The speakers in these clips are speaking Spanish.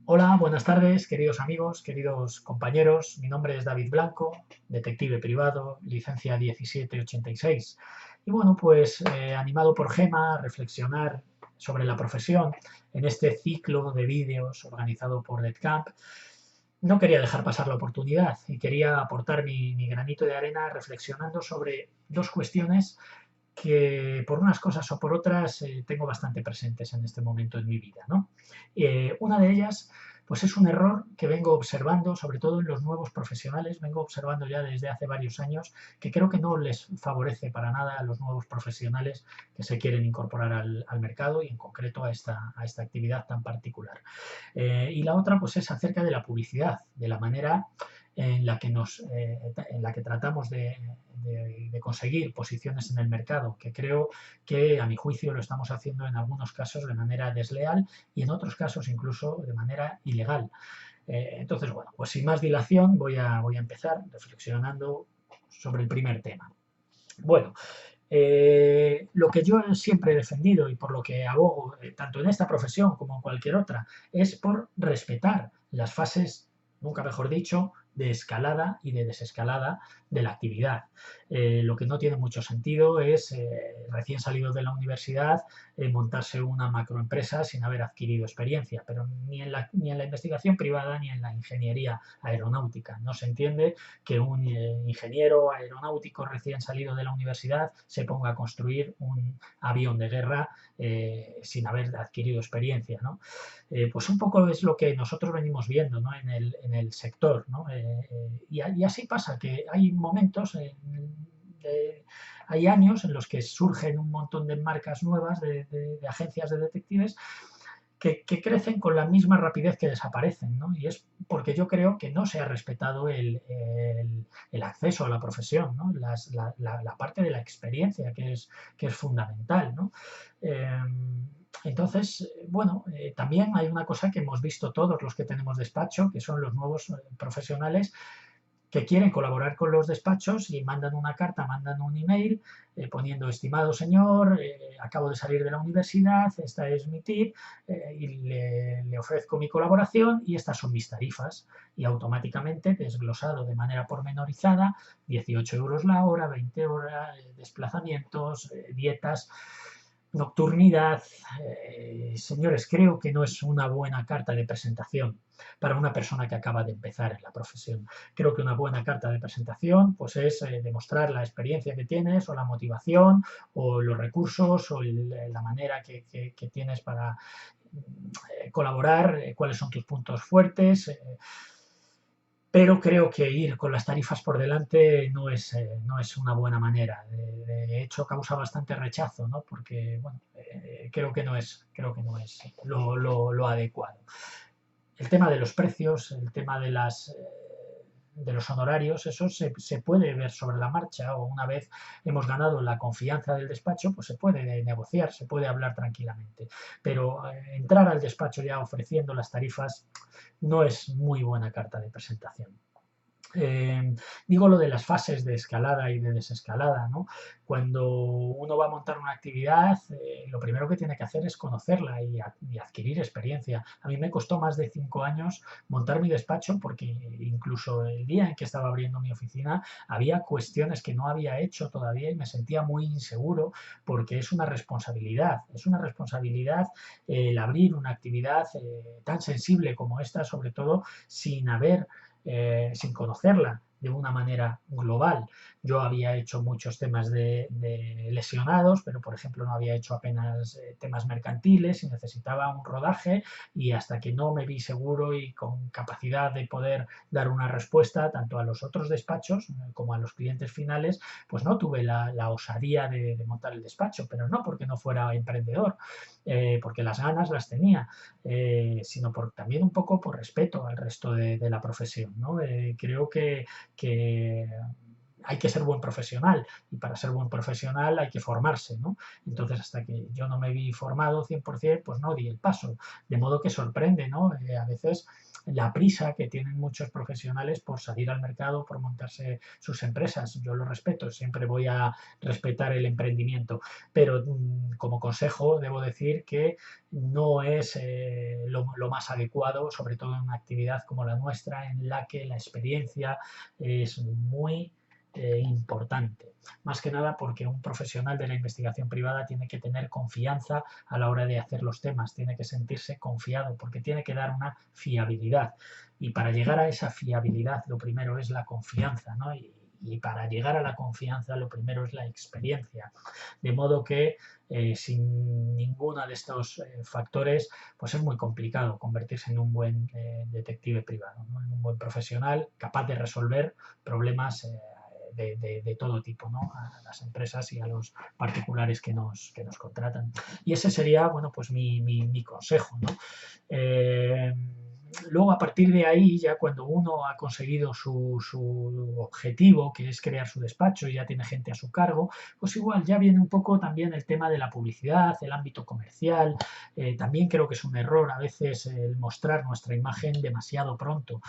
Hola, buenas tardes, queridos amigos, queridos compañeros. Mi nombre es David Blanco, detective privado, licencia 1786. Y bueno, pues animado por Gema a reflexionar sobre la profesión en este ciclo de vídeos organizado por DETCAMP, no quería dejar pasar la oportunidad y quería aportar mi granito de arena reflexionando sobre dos cuestiones que por unas cosas o por otras tengo bastante presentes en este momento en mi vida, ¿no? Una de ellas, pues es un error que vengo observando, sobre todo en los nuevos profesionales, vengo observando ya desde hace varios años, que creo que no les favorece para nada a los nuevos profesionales que se quieren incorporar al mercado y en concreto a esta actividad tan particular. Y la otra, pues es acerca de la publicidad, de la manera en la que tratamos de conseguir posiciones en el mercado, que creo que a mi juicio lo estamos haciendo en algunos casos de manera desleal y en otros casos incluso de manera ilegal. Entonces, bueno, pues sin más dilación voy a empezar reflexionando sobre el primer tema. Bueno, lo que yo siempre he defendido y por lo que abogo, tanto en esta profesión como en cualquier otra, es por respetar las fases, nunca mejor dicho, de escalada y de desescalada de la actividad. Lo que no tiene mucho sentido es, recién salido de la universidad, montarse una macroempresa sin haber adquirido experiencia, pero ni en la investigación privada ni en la ingeniería aeronáutica. No se entiende que un ingeniero aeronáutico recién salido de la universidad se ponga a construir un avión de guerra sin haber adquirido experiencia, ¿no? Pues un poco es lo que nosotros venimos viendo, ¿no? en el sector, ¿no? Y así pasa, que hay momentos, hay años en los que surgen un montón de marcas nuevas de agencias de detectives que crecen con la misma rapidez que desaparecen, ¿no? Y es porque yo creo que no se ha respetado el acceso a la profesión, ¿no? La parte de la experiencia que es fundamental, ¿no? Eh, entonces, bueno, también hay una cosa que hemos visto todos los que tenemos despacho, que son los nuevos profesionales que quieren colaborar con los despachos y mandan una carta, mandan un email poniendo: estimado señor, acabo de salir de la universidad, esta es mi tip y le ofrezco mi colaboración y estas son mis tarifas. Y automáticamente desglosado de manera pormenorizada: 18 euros la hora, 20 horas, desplazamientos, dietas, nocturnidad. Señores, creo que no es una buena carta de presentación para una persona que acaba de empezar en la profesión. Creo que una buena carta de presentación pues es demostrar la experiencia que tienes o la motivación o los recursos o la manera que tienes para colaborar, cuáles son tus puntos fuertes. Pero creo que ir con las tarifas por delante no es una buena manera. De hecho, causa bastante rechazo, ¿no? Porque, bueno, creo que no es lo adecuado. El tema de los precios, el tema de los honorarios, eso se puede ver sobre la marcha, o una vez hemos ganado la confianza del despacho, pues se puede negociar, se puede hablar tranquilamente. Pero entrar al despacho ya ofreciendo las tarifas no es muy buena carta de presentación. Eh, Digo lo de las fases de escalada y de desescalada, ¿no? Cuando uno va a montar una actividad, lo primero que tiene que hacer es conocerla y adquirir experiencia. A mí me costó más de 5 años montar mi despacho porque incluso el día en que estaba abriendo mi oficina había cuestiones que no había hecho todavía y me sentía muy inseguro porque es una responsabilidad el abrir una actividad tan sensible como esta, sobre todo sin conocerla de una manera global. Yo había hecho muchos temas de lesionados, pero por ejemplo no había hecho apenas temas mercantiles y necesitaba un rodaje, y hasta que no me vi seguro y con capacidad de poder dar una respuesta tanto a los otros despachos como a los clientes finales, pues no tuve la osadía de montar el despacho, pero no porque no fuera emprendedor, porque las ganas las tenía, sino también un poco por respeto al resto de la profesión, ¿no? Creo que hay que ser buen profesional, y para ser buen profesional hay que formarse, ¿no? Entonces, hasta que yo no me vi formado 100%, pues no di el paso. De modo que sorprende, ¿no? A veces la prisa que tienen muchos profesionales por salir al mercado, por montarse sus empresas. Yo lo respeto, siempre voy a respetar el emprendimiento, pero como consejo debo decir que no es lo más adecuado, sobre todo en una actividad como la nuestra, en la que la experiencia es muy importante. Más que nada porque un profesional de la investigación privada tiene que tener confianza a la hora de hacer los temas, tiene que sentirse confiado porque tiene que dar una fiabilidad. Y para llegar a esa fiabilidad lo primero es la confianza, ¿no? Y para llegar a la confianza lo primero es la experiencia. De modo que sin ninguno de estos factores pues es muy complicado convertirse en un buen detective privado, ¿no? En un buen profesional capaz de resolver problemas de todo tipo, ¿no? A las empresas y a los particulares que nos contratan. Y ese sería, bueno, pues mi consejo, ¿no? Luego, a partir de ahí, ya cuando uno ha conseguido su objetivo, que es crear su despacho y ya tiene gente a su cargo, pues igual ya viene un poco también el tema de la publicidad, el ámbito comercial. También creo que es un error a veces el mostrar nuestra imagen demasiado pronto.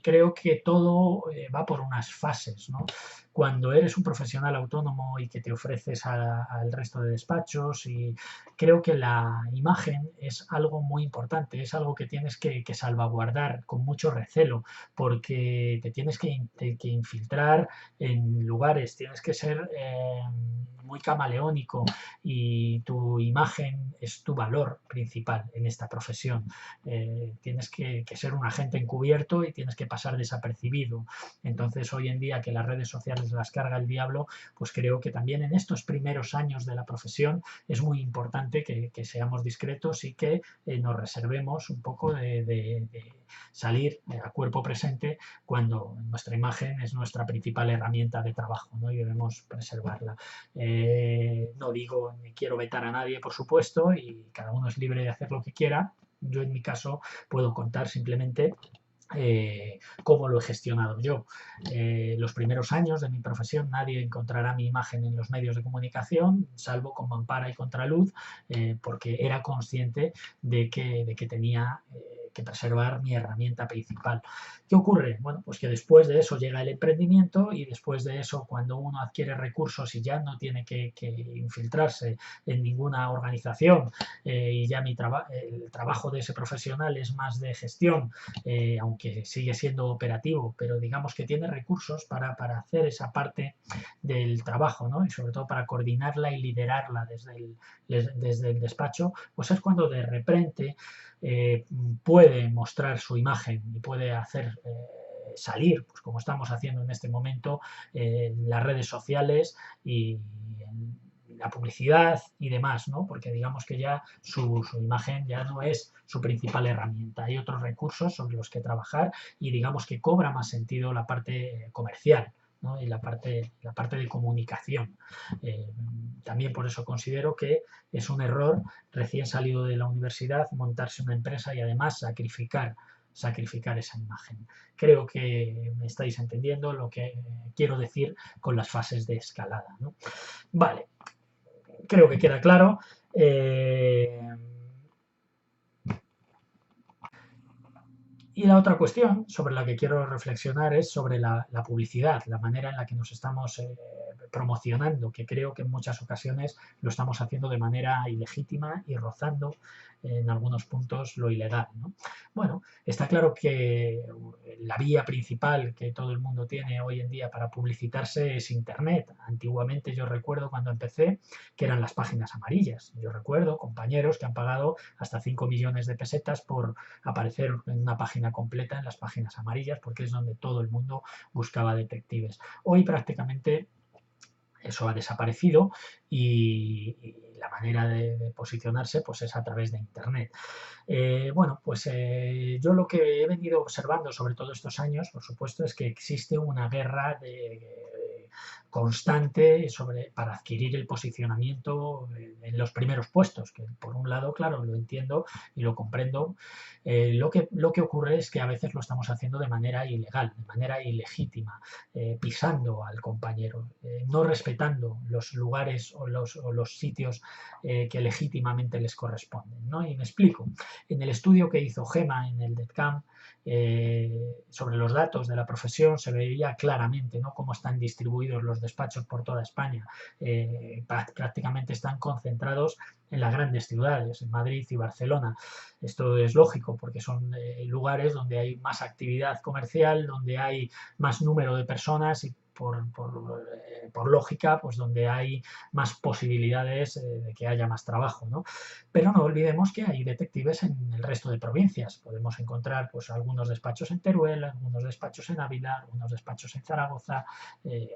Creo que todo va por unas fases, ¿no? Cuando eres un profesional autónomo y que te ofreces al resto de despachos, y creo que la imagen es algo muy importante, es algo que tienes que salvaguardar con mucho recelo, porque te tienes que infiltrar en lugares, tienes que ser muy camaleónico y tu imagen es tu valor principal en esta profesión. Tienes que ser un agente encubierto y tienes que pasar desapercibido. Entonces, hoy en día que las redes sociales las carga el diablo, pues creo que también en estos primeros años de la profesión es muy importante que seamos discretos y que nos reservemos un poco de salir a cuerpo presente cuando nuestra imagen es nuestra principal herramienta de trabajo, ¿no? Y debemos preservarla. No digo ni quiero vetar a nadie, por supuesto, y cada uno es libre de hacer lo que quiera. Yo en mi caso puedo contar simplemente cómo lo he gestionado yo. Los primeros años de mi profesión nadie encontrará mi imagen en los medios de comunicación, salvo con mampara y contraluz, porque era consciente de que tenía que preservar mi herramienta principal. ¿Qué ocurre? Bueno, pues que después de eso llega el emprendimiento y después de eso, cuando uno adquiere recursos y ya no tiene que infiltrarse en ninguna organización y ya el trabajo de ese profesional es más de gestión, aunque sigue siendo operativo, pero digamos que tiene recursos para hacer esa parte del trabajo, ¿no? Y sobre todo para coordinarla y liderarla desde el despacho, pues es cuando de repente puede mostrar su imagen y puede hacer salir, pues como estamos haciendo en este momento, las redes sociales y la publicidad y demás, ¿no? Porque digamos que ya su imagen ya no es su principal herramienta. Hay otros recursos sobre los que trabajar y digamos que cobra más sentido la parte comercial, ¿no? Y la parte de comunicación. También por eso considero que es un error recién salido de la universidad montarse una empresa y además sacrificar esa imagen. Creo que me estáis entendiendo lo que quiero decir con las fases de escalada, ¿no? Vale, creo que queda claro. Y la otra cuestión sobre la que quiero reflexionar es sobre la publicidad, la manera en la que nos estamos promocionando, que creo que en muchas ocasiones lo estamos haciendo de manera ilegítima y rozando en algunos puntos lo ilegal, ¿no? Bueno, está claro que la vía principal que todo el mundo tiene hoy en día para publicitarse es Internet. Antiguamente yo recuerdo cuando empecé que eran las páginas amarillas. Yo recuerdo compañeros que han pagado hasta 5 millones de pesetas por aparecer en una página completa en las páginas amarillas, porque es donde todo el mundo buscaba detectives. Hoy prácticamente eso ha desaparecido y la manera de posicionarse pues es a través de Internet. Bueno, pues yo lo que he venido observando sobre todo estos años, por supuesto, es que existe una guerra constante para adquirir el posicionamiento en los primeros puestos, que por un lado, claro, lo entiendo y lo comprendo. Lo que ocurre es que a veces lo estamos haciendo de manera ilegal, de manera ilegítima, pisando al compañero, no respetando los lugares o los sitios que legítimamente les corresponden, ¿no? Y me explico. En el estudio que hizo Gema en el DETCAM sobre los datos de la profesión se veía claramente, ¿no?, cómo están distribuidos los despachos por toda España. Prácticamente están concentrados en las grandes ciudades, en Madrid y Barcelona. Esto es lógico porque son lugares donde hay más actividad comercial, donde hay más número de personas y por lógica, pues donde hay más posibilidades de que haya más trabajo, ¿no? Pero no olvidemos que hay detectives en el resto de provincias. Podemos encontrar pues algunos despachos en Teruel, algunos despachos en Ávila, algunos despachos en Zaragoza, en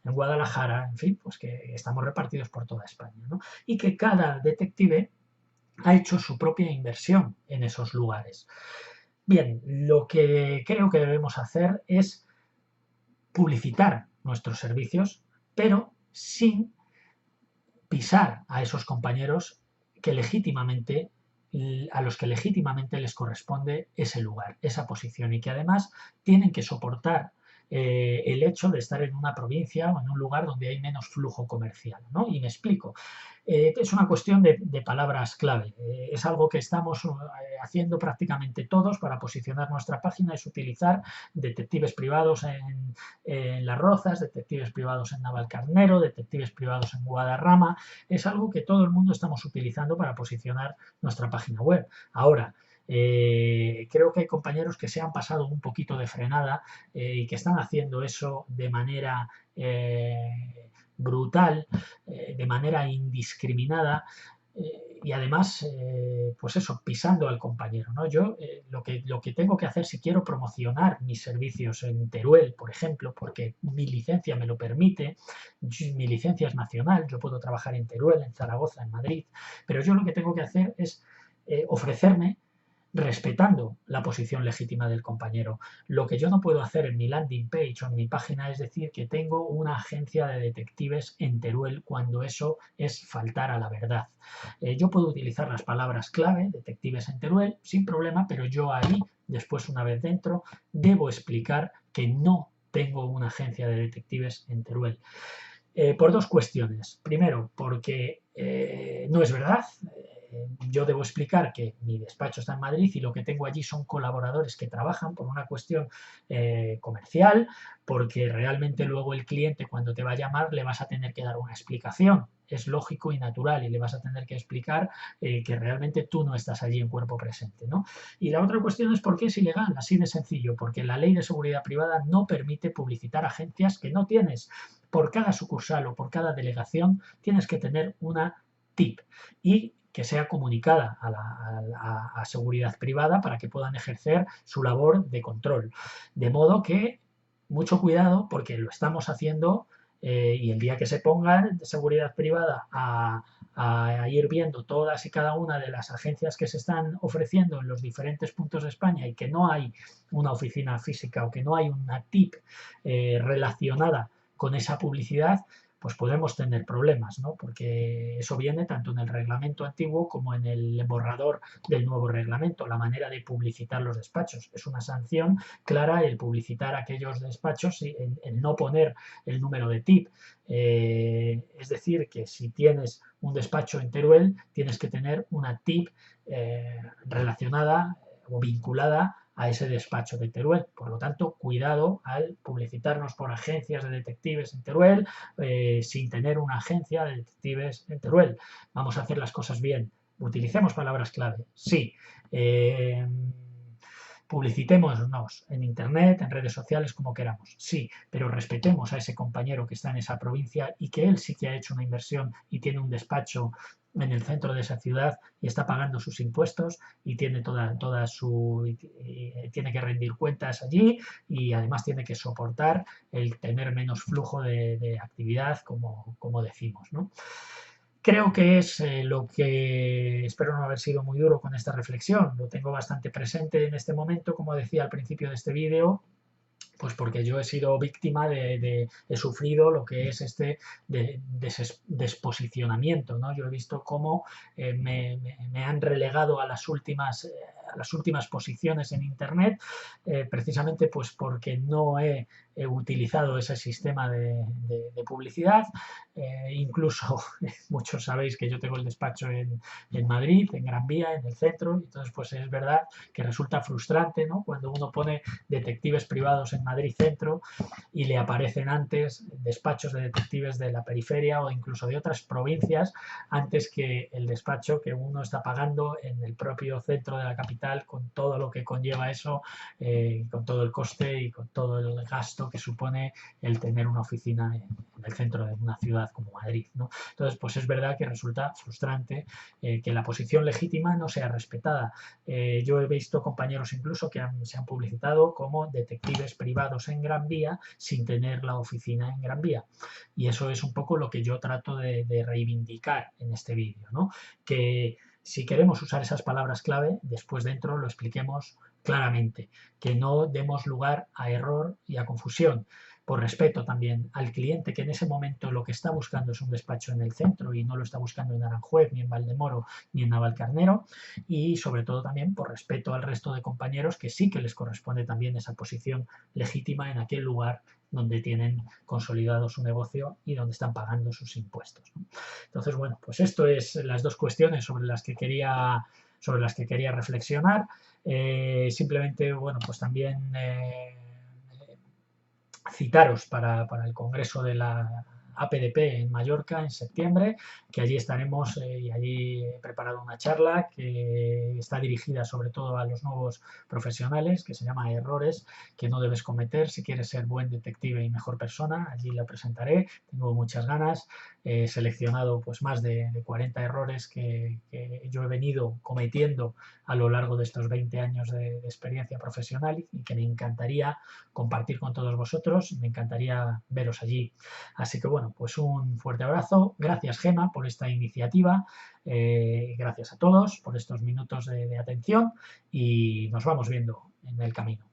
Guadalajara, en fin, pues que estamos repartidos por toda España, ¿no? Y que cada detective ha hecho su propia inversión en esos lugares. Bien, lo que creo que debemos hacer es publicitar nuestros servicios, pero sin pisar a esos compañeros que legítimamente a los que legítimamente les corresponde ese lugar, esa posición, y que además tienen que soportar el hecho de estar en una provincia o en un lugar donde hay menos flujo comercial, ¿no? Y me explico. Es una cuestión de palabras clave. Es algo que estamos haciendo prácticamente todos para posicionar nuestra página, es utilizar detectives privados en Las Rozas, detectives privados en Navalcarnero, detectives privados en Guadarrama. Es algo que todo el mundo estamos utilizando para posicionar nuestra página web. Ahora, creo que hay compañeros que se han pasado un poquito de frenada y que están haciendo eso de manera brutal, de manera indiscriminada y además, pues eso, pisando al compañero, ¿no? Yo lo que tengo que hacer si quiero promocionar mis servicios en Teruel, por ejemplo, porque mi licencia me lo permite, mi licencia es nacional, yo puedo trabajar en Teruel, en Zaragoza, en Madrid, pero yo lo que tengo que hacer es ofrecerme respetando la posición legítima del compañero. Lo que yo no puedo hacer en mi landing page o en mi página es decir que tengo una agencia de detectives en Teruel cuando eso es faltar a la verdad. Yo puedo utilizar las palabras clave, detectives en Teruel, sin problema, pero yo ahí, después una vez dentro, debo explicar que no tengo una agencia de detectives en Teruel. Por dos cuestiones. Primero, porque no es verdad. Yo debo explicar que mi despacho está en Madrid y lo que tengo allí son colaboradores que trabajan por una cuestión comercial, porque realmente luego el cliente cuando te va a llamar le vas a tener que dar una explicación. Es lógico y natural y le vas a tener que explicar que realmente tú no estás allí en cuerpo presente, ¿no? Y la otra cuestión es por qué es ilegal, así de sencillo, porque la ley de seguridad privada no permite publicitar agencias que no tienes. Por cada sucursal o por cada delegación tienes que tener una TIP y que sea comunicada a seguridad privada para que puedan ejercer su labor de control. De modo que mucho cuidado porque lo estamos haciendo y el día que se ponga de seguridad privada a ir viendo todas y cada una de las agencias que se están ofreciendo en los diferentes puntos de España y que no hay una oficina física o que no hay una TIP relacionada con esa publicidad, pues podemos tener problemas, ¿no? Porque eso viene tanto en el reglamento antiguo como en el borrador del nuevo reglamento, la manera de publicitar los despachos. Es una sanción clara el publicitar aquellos despachos y el no poner el número de TIP. Es decir, que si tienes un despacho en Teruel, tienes que tener una TIP relacionada o vinculada a ese despacho de Teruel. Por lo tanto, cuidado al publicitarnos por agencias de detectives en Teruel sin tener una agencia de detectives en Teruel. Vamos a hacer las cosas bien. Utilicemos palabras clave. Sí. Publicitémonos en Internet, en redes sociales, como queramos. Sí, pero respetemos a ese compañero que está en esa provincia y que él sí que ha hecho una inversión y tiene un despacho en el centro de esa ciudad y está pagando sus impuestos y tiene tiene que rendir cuentas allí y además tiene que soportar el tener menos flujo de actividad, como decimos, ¿no? Creo que es lo que espero no haber sido muy duro con esta reflexión. Lo tengo bastante presente en este momento, como decía al principio de este vídeo, Pues porque yo he sido víctima he sufrido lo que es desposicionamiento, ¿no? Yo he visto cómo me han relegado a las últimas posiciones en Internet, precisamente pues porque no he utilizado ese sistema de publicidad. Incluso muchos sabéis que yo tengo el despacho en Madrid, en Gran Vía, en el centro, entonces pues es verdad que resulta frustrante, ¿no? Cuando uno pone detectives privados en Madrid Centro y le aparecen antes despachos de detectives de la periferia o incluso de otras provincias antes que el despacho que uno está pagando en el propio centro de la capital, con todo lo que conlleva eso, con todo el coste y con todo el gasto que supone el tener una oficina en el centro de una ciudad como Madrid, ¿no? Entonces, pues es verdad que resulta frustrante que la posición legítima no sea respetada. Yo he visto compañeros incluso que se han publicitado como detectives privados en Gran Vía sin tener la oficina en Gran Vía. Y eso es un poco lo que yo trato de reivindicar en este vídeo, ¿no? Que si queremos usar esas palabras clave, después dentro lo expliquemos claramente, que no demos lugar a error y a confusión, por respeto también al cliente que en ese momento lo que está buscando es un despacho en el centro y no lo está buscando en Aranjuez, ni en Valdemoro, ni en Navalcarnero, y sobre todo también por respeto al resto de compañeros que sí que les corresponde también esa posición legítima en aquel lugar donde tienen consolidado su negocio y donde están pagando sus impuestos, ¿no? Entonces, bueno, pues esto es las dos cuestiones sobre las que quería reflexionar. Simplemente, bueno, pues también citaros para el Congreso de la APDP en Mallorca en septiembre, que allí estaremos y allí he preparado una charla que está dirigida sobre todo a los nuevos profesionales, que se llama Errores que no debes cometer si quieres ser buen detective y mejor persona. Allí la presentaré, tengo muchas ganas. He seleccionado pues más de 40 errores que yo he venido cometiendo a lo largo de estos 20 años de experiencia profesional y que me encantaría compartir con todos vosotros, me encantaría veros allí. Así que bueno, pues un fuerte abrazo, gracias Gema por esta iniciativa, gracias a todos por estos minutos de atención y nos vamos viendo en el camino.